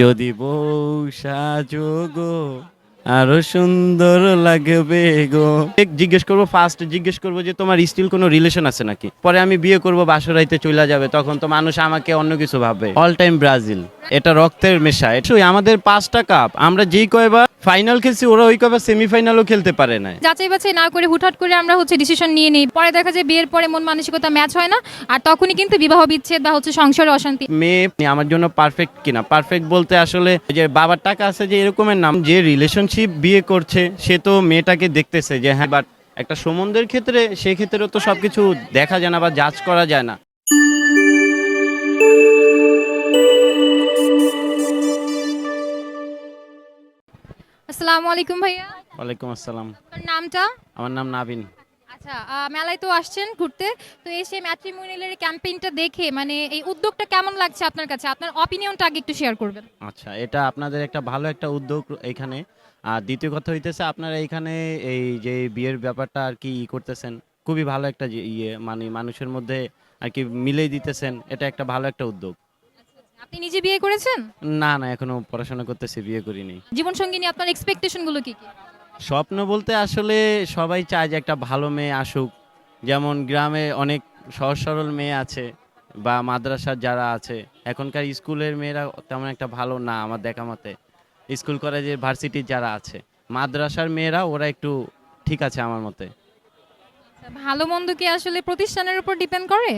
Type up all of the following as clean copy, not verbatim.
যদি বউ সাজো গো আরো সুন্দর লাগবে গো। জিজ্ঞেস করবো, ফার্স্ট জিজ্ঞেস করবো যে তোমার স্টিল কোনো রিলেশন আছে নাকি। পরে আমি বিয়ে করবো, বাসরাইতে চলে যাবে, তখন তো মানুষ আমাকে অন্য কিছু ভাববে। অল টাইম ব্রাজিল, এটা রক্তের মেশা। এটাই আমাদের 5টা কাপ, আমরা যেই কয়বার ফাইনাল খেলছি ওরা ওই কয়বার সেমিফাইনালও খেলতে পারে না। যাচাই বাছাই না করে হুটহাট করে আমরা ডিসিশন নিয়ে নিই, পরে দেখা যায় বিয়ের পরে মন মানসিকতা ম্যাচ হয় না, আর তখনই কিন্তু বিবাহ বিচ্ছেদ বা সংসারে অশান্তি। মেয়ে আমার জন্য পারফেক্ট কিনা, পারফেক্ট বলতে আসলে যে বাবার টাকা আছে যে এরকমের নাম, যে রিলেশনশিপ বিয়ে করছে সে তো মেয়েটাকে দেখতেছে যে হ্যাঁ, বাট একটা সম্বন্ধের ক্ষেত্রে সেক্ষেত্রেও তো সবকিছু দেখা যায় না বা জাজ করা যায় না। আসসালামু আলাইকুম ভাইয়া। ওয়ালাইকুম আসসালাম। আপনার নামটা? আমার নাম নাবিন। আচ্ছা, মেলায় তো আসছেন ঘুরতে, তো এসে ম্যাট্রিমোনিয়ালের ক্যাম্পেইনটা দেখে মানে এই উদ্যোগটা কেমন লাগছে আপনার কাছে? আপনার অপিনিয়নটা আগে একটু শেয়ার করবেন। আচ্ছা, এটা আপনাদের একটা ভালো একটা উদ্যোগ এখানে। আর দ্বিতীয় কথা হইতেছে আপনারা এখানে এই যে বিয়ের ব্যাপারটা আর কি করতেছেন, খুবই ভালো একটা ইয়ে, মানে মানুষের মধ্যে আর কি মিলেই দিতেছেন, এটা একটা ভালো একটা উদ্যোগ। আপনি নিজে বিয়ে করেছেন? না না, এখনো পড়াশোনা করতেছি, বিয়ে করিনি। জীবনসঙ্গী নিয়ে আপনার এক্সপেকটেশন গুলো কি কি? স্বপ্ন বলতে আসলে সবাই চায় যে একটা ভালো মেয়ে আসুক। যেমন গ্রামে অনেক সহজ সরল মেয়ে আছে, বা মাদ্রাসার যারা আছে। এখনকার স্কুলের মেয়েরা তেমন একটা ভালো না আমার দেখা মতে। স্কুল কলেজের ভার্সিটির যারা আছে, মাদ্রাসার মেয়েরা ওরা একটু ঠিক আছে আমার মতে। আচ্ছা, ভালো মন্দ কি আসলে প্রতিষ্ঠানের উপর ডিপেন্ড করে?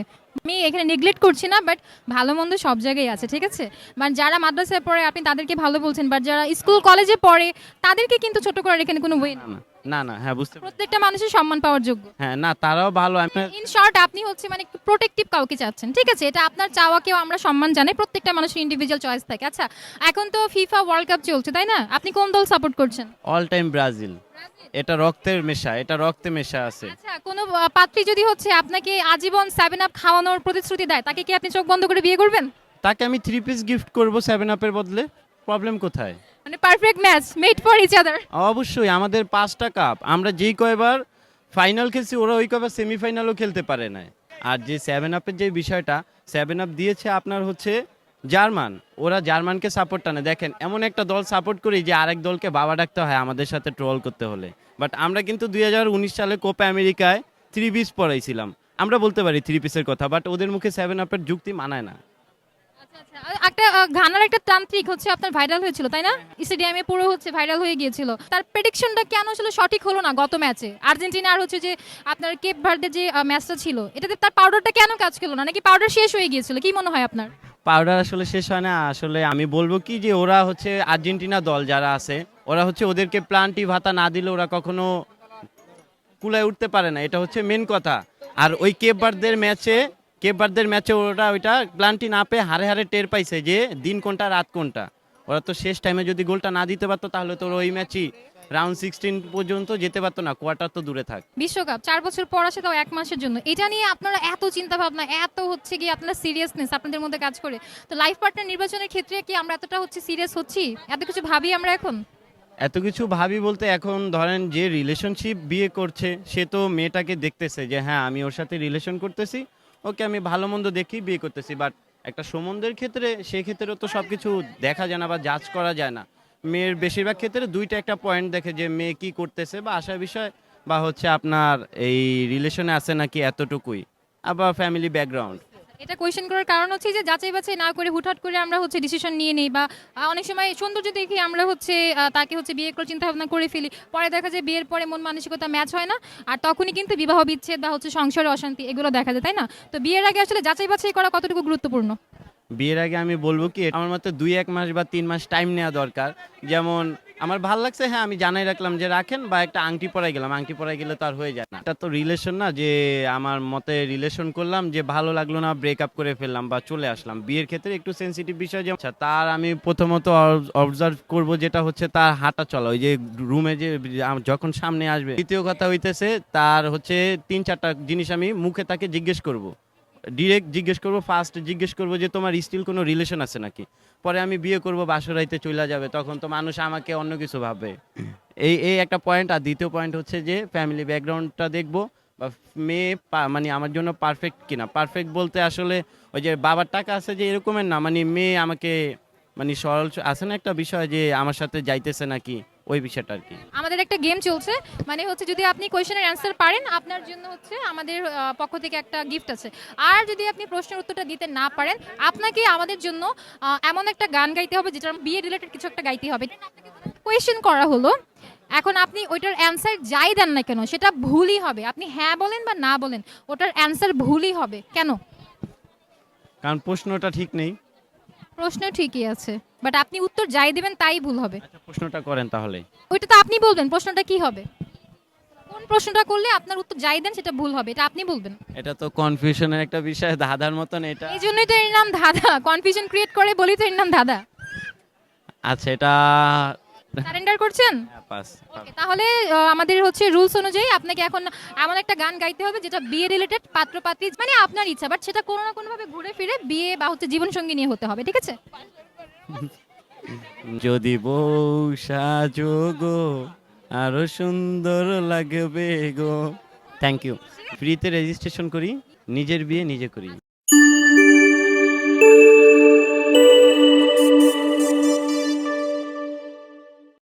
আমি এখানে নেগলেক্ট করছি না, বাট ভালো মন্দ সব জায়গায় আছে, ঠিক আছে? মানে যারা মাদ্রাসায় পড়ে আপনি তাদেরকে ভালো বলছেন, বাট যারা স্কুল কলেজে পড়ে তাদেরকে কিন্তু ছোট করার এখানে কোনো ওয়ে না নেই। না, না না, হ্যাঁ বুঝতে পারছি। প্রত্যেকটা মানুষের সম্মান পাওয়ার যোগ্য। হ্যাঁ, না তারাও ভালো। আমি ইন শর্ট আপনি মানে একটু প্রোটেক্টিভ কাউকে চাচ্ছেন, ঠিক আছে? এটা আপনার চাওয়াকেও আমরা সম্মান জানাই, প্রত্যেকটা মানুষের ইন্ডিভিজুয়াল চয়েস থাকে। আচ্ছা, এখন তো ফিফা ওয়ার্ল্ড কাপ চলছে, তাই না? আপনি কোন দল সাপোর্ট করছেন? অল টাইম ব্রাজিল, এটা রক্তের মেশা, এটা রক্তে মেশা আছে। আচ্ছা, কোনো পাত্রী যদি আপনাকে আজীবন 7 আপ খাওয়ানোর প্রতিশ্রুতি দেয়, তাকে কি আপনি চোখ বন্ধ করে বিয়ে করবেন? তাকে আমি 3 পিস গিফট করবো 7 আপের বদলে, প্রবলেম কোথায়? মানে perfect match, made for each other. অবশ্যই আমাদের 5টা কাপ, আমরা যেই কয়বার ফাইনাল খেলছি ওরা ওই কয়বার সেমিফাইনালও খেলতে পারে না। আর যে 7 আপের যে বিষয়টা, 7 আপ দিয়েছে আপনার হচ্ছে জার্মান, ওরা জার্মানকে সাপোর্ট টানে। দেখেন এমন একটা দল সাপোর্ট করি যে আরেক দলকে বাবা ডাকতে হয় আমাদের সাথে ট্রল করতে হলে। বাট আমরা কিন্তু 2019 সালে কোপা আমেরিকায় 3 পিস পড়াইছিলাম। আমরা বলতে পারি 3 পিসের কথা, বাট ওদের মুখে 7 আপের যুক্তি মানায় না। আচ্ছা আচ্ছা, একটা ঘানার একটা তান্ত্রিক আপনার ভাইরাল হয়েছিল, তাই না? স্টেডিয়ামে পুরো ভাইরাল হয়ে গিয়েছিল। তার প্রেডিকশনটা কেন আসলে সঠিক হলো না গত ম্যাচে? আর্জেন্টিনা আর যে আপনার কেপ ভার্দের যে ম্যাচটা ছিল, এটাতে তার পাউডারটা কেন কাজ করলো না? নাকি পাউডার শেষ হয়ে গিয়েছিল? কি মনে হয় আপনার? পাউডার আসলে শেষ হয় না। আসলে আমি বলবো কি যে ওরা হচ্ছে আর্জেন্টিনা দল যারা আছে, ওরা হচ্ছে ওদেরকে প্লান্টি ভাতা না দিলে ওরা কখনো কুলায় উঠতে পারে না, এটা হচ্ছে মেন কথা। আর ওই কেপ বারদের ম্যাচে ওরা ওইটা প্লান্টি না পেয়ে হারে হারে টের পাইছে যে দিন কোনটা রাত কোনটা। ওরা তো শেষ টাইমে যদি গোলটা না দিতে পারতো তাহলে তো ওই ম্যাচই রাউন্ড 16 পর্যন্ত যেতে পারতো না, কোয়ার্টার তো দূরে থাক। বিশ্বকাপ 4 বছর পর আসে, তাও 1 মাসের জন্য। এটা নিয়ে আপনারা এত চিন্তা ভাবনা, এত গিয়ে আপনারা সিরিয়াসনেস আপনাদের মধ্যে কাজ করে। তো লাইফ পার্টনার নির্বাচনের ক্ষেত্রে কি আমরা এতটা সিরিয়াস হচ্ছি? এত কিছু ভাবি আমরা এখন? এত কিছু ভাবি বলতে এখন ধরেন যে রিলেশনশিপ বিয়ে করছে সে তো মেয়েটাকে দেখতেছে যে হ্যাঁ আমি ওর সাথে রিলেশন করতেছি, ওকে আমি ভালো মন্দ দেখি বিয়ে করতেছি। বাট একটা সম্বন্ধের ক্ষেত্রে সেক্ষেত্রেও তো সব কিছু দেখা যায় না বা জাজ করা যায় না। মেয়ের বেশিরভাগ ক্ষেত্রে দুইটা একটা পয়েন্ট দেখে যে মেয়ে কি করতেছে বা আসার বিষয়, বা হচ্ছে আপনার এই রিলেশনে আছে নাকি এতটুকুই, আবার ফ্যামিলি ব্যাকগ্রাউন্ড। এটা কোয়েশ্চেন করার কারণ যে যাচাই বাছাই না করে হুটহাট করে আমরা ডিসিশন নিয়ে নেই, বা অনেক সময় সৌন্দর্য দেখে আমরা তাকে বিয়ে করার চিন্তা ভাবনা করে ফেলি, পরে দেখা যায় বিয়ের পরে মন মানসিকতা ম্যাচ হয় না, আর তখনই কিন্তু বিবাহ বিচ্ছেদ বা সংসারে অশান্তি এগুলো দেখা যায়, তাই না? তো বিয়ের আগে আসলে যাচাই বাছাই করা কতটুকু গুরুত্বপূর্ণ? বিয়ের আগে আমি বলবো কি আমার মতে 2-1 মাস বা 3 মাস টাইম নেওয়া দরকার। যেমন আমার ভাল লাগছে, হ্যাঁ আমি জানাই রাখলাম যে রাখেন, বা একটা আংটি পরাই গেলাম, আংটি পরাই গেলে তো আর হয়ে যায় না। এটা তো রিলেশন না যে আমার মতে রিলেশন করলাম, যে ভালো লাগলো না ব্রেকআপ করে ফেললাম বা চলে আসলাম। বিয়ের ক্ষেত্রে একটু সেনসিটিভ বিষয়, যেমন আচ্ছা, তার আমি প্রথমত অবজার্ভ করব যেটা হচ্ছে তার হাঁটা চলা, ওই যে রুমে যে যখন সামনে আসবে। দ্বিতীয় কথা হইতেছে তার হচ্ছে 3-4টা জিনিস আমি মুখে তাকে জিজ্ঞেস করব। ডিরেক্ট জিজ্ঞেস করবো, ফার্স্ট জিজ্ঞেস করবো যে তোমার স্টিল কোনো রিলেশন আছে নাকি। পরে আমি বিয়ে করবো, বাসরাইতে চলে যাবে, তখন তো মানুষ আমাকে অন্য কিছু ভাববে। এই এই একটা পয়েন্ট। আর দ্বিতীয় পয়েন্ট হচ্ছে যে ফ্যামিলি ব্যাকগ্রাউন্ডটা দেখবো, বা মেয়ে মানে আমার জন্য পারফেক্ট কিনা। পারফেক্ট বলতে আসলে ওই যে বাবার টাকা আছে যে এরকমের না, মানে মেয়ে আমাকে মানে সরল আছে না একটা বিষয় যে আমার সাথে যাইতেছে নাকি, ওই বিষয়টা আর কি। আমাদের একটা গেম চলছে, মানে হচ্ছে যদি আপনি কোয়েশ্চেনের অ্যান্সার পারেন আপনার জন্য হচ্ছে আমাদের পক্ষ থেকে একটা গিফট আছে। আর যদি আপনি প্রশ্নের উত্তরটা দিতে না পারেন আপনাকে আমাদের জন্য এমন একটা গান গাইতে হবে যেটা বিয়ে রিলেটেড কিছু একটা গাইতে হবে। কোয়েশ্চেন করা হলো, এখন আপনি ওইটার অ্যান্সার যাই দেন না কেন সেটা ভুলই হবে, আপনি হ্যাঁ বলেন বা না বলেন ওটার অ্যান্সার ভুলই হবে। কেন? কারণ প্রশ্নটা ঠিক নেই। প্রশ্ন ঠিকই আছে, বাট আপনি উত্তর যাই দেবেন তাই ভুল হবে। আচ্ছা, প্রশ্নটা করেন তাহলে। ওইটা তো আপনি বলবেন প্রশ্নটা কি হবে, কোন প্রশ্নটা করলে আপনার উত্তর যাই দেন সেটা ভুল হবে, এটা আপনি বলবেন। এটা তো কনফিউশনের একটা বিষয়, ধাঁধার মতন এটা। এই জন্যই তো এর নাম ধাঁধা, কনফিউশন ক্রিয়েট করে বলি তো এর নাম ধাঁধা। আচ্ছা, এটা সারেন্ডার করছেন? পাস। ওকে, তাহলে আমাদের হচ্ছে রুলস অনুযায়ী আপনাকে এখন এমন একটা গান গাইতে হবে যেটা বিয়ে রিলেটেড, পাত্র পাত্রী মানে আপনার ইচ্ছা, বাট সেটা কোনো না কোনো ভাবে ঘুরে ফিরে বিয়ে বা হচ্ছে জীবন সঙ্গী নিয়ে হতে হবে, ঠিক আছে? যদি বউ সাজো গো, আরো সুন্দর লাগবে গো। Thank you. ফ্রিতে রেজিস্ট্রেশন করি, নিজের বিয়ে নিজে করি।